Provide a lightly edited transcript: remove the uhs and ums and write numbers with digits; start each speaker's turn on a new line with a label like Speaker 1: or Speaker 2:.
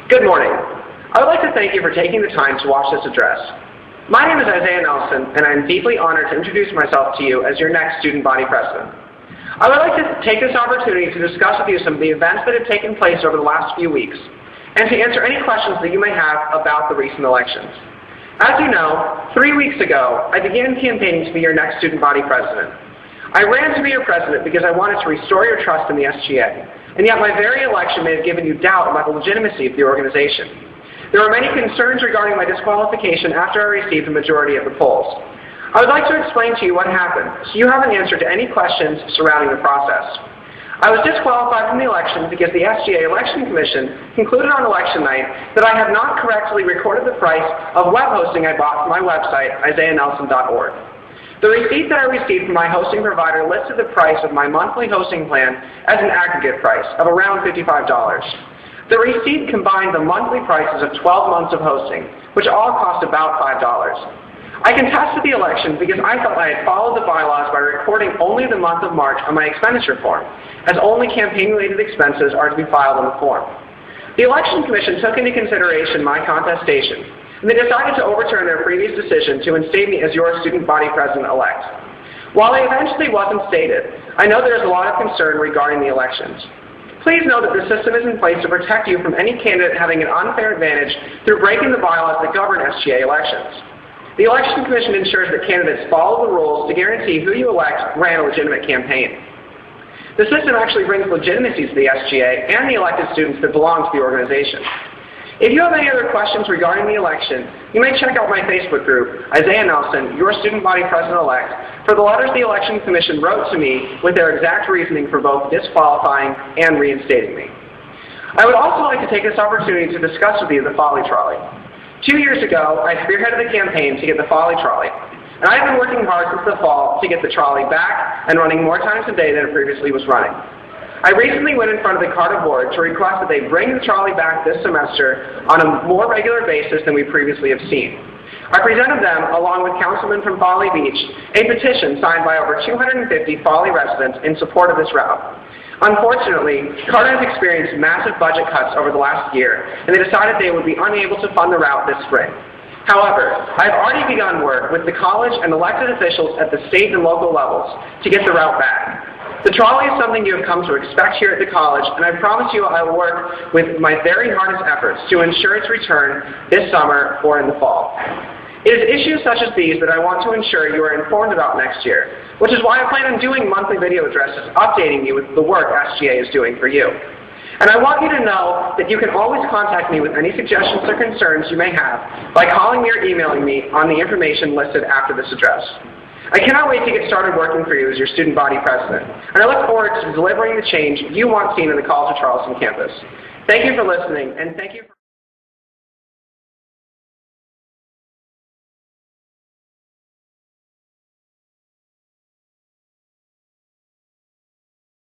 Speaker 1: Good morning. I would like to thank you for taking the time to watch this address. My name is Isaiah Nelson, and I am deeply honored to introduce myself to you as your next student body president. I would like to take this opportunity to discuss with you some of the events that have taken place over the last few weeks, and to answer any questions that you may have about the recent elections. As you know, 3 weeks ago, I began campaigning to be your next student body president. I ran to be your president because I wanted to restore your trust in the SGA. And yet my very election may have given you doubt about the legitimacy of the organization. There are many concerns regarding my disqualification after I received a majority of the polls. I would like to explain to you what happened, so you have an answer to any questions surrounding the process. I was disqualified from the election because the SGA Election Commission concluded on election night that I had not correctly recorded the price of web hosting I bought from my website, isaiahnelson.org. The receipt that I received from my hosting provider listed the price of my monthly hosting plan as an aggregate price of around $55. The receipt combined the monthly prices of 12 months of hosting, which all cost about $5. I contested the election because I felt I had followed the bylaws by recording only the month of March on my expenditure form, as only campaign-related expenses are to be filed on the form. The Election Commission took into consideration my contestation, and they decided to overturn their previous decision to instate me as your student body president-elect. While I eventually wasn't stated, I know there is a lot of concern regarding the elections. Please know that the system is in place to protect you from any candidate having an unfair advantage through breaking the bylaws that govern SGA elections. The Election Commission ensures that candidates follow the rules to guarantee who you elect ran a legitimate campaign. The system actually brings legitimacy to the SGA and the elected students that belong to the organization. If you have any other questions regarding the election, you may check out my Facebook group, Isaiah Nelson, your student body president-elect, for the letters the Election Commission wrote to me with their exact reasoning for both disqualifying and reinstating me. I would also like to take this opportunity to discuss with you the Folly Trolley. 2 years ago, I spearheaded the campaign to get the Folly Trolley, and I have been working hard since the fall to get the trolley back and running more times a day than it previously was running. I recently went in front of the Carter Board to request that they bring the trolley back this semester on a more regular basis than we previously have seen. I presented them, along with councilmen from Folly Beach, a petition signed by over 250 Folly residents in support of this route. Unfortunately, Carter has experienced massive budget cuts over the last year, and they decided they would be unable to fund the route this spring. However, I have already begun work with the college and elected officials at the state and local levels to get the route back. The trolley is something you have come to expect here at the college, and I promise you I will work with my very hardest efforts to ensure its return this summer or in the fall. It is issues such as these that I want to ensure you are informed about next year, which is why I plan on doing monthly video addresses updating you with the work SGA is doing for you. And I want you to know that you can always contact me with any suggestions or concerns you may have by calling me or emailing me on the information listed after this address. I cannot wait to get started working for you as your student body president, and I look forward to delivering the change you want seen in the College of Charleston campus. Thank you for listening, and thank you for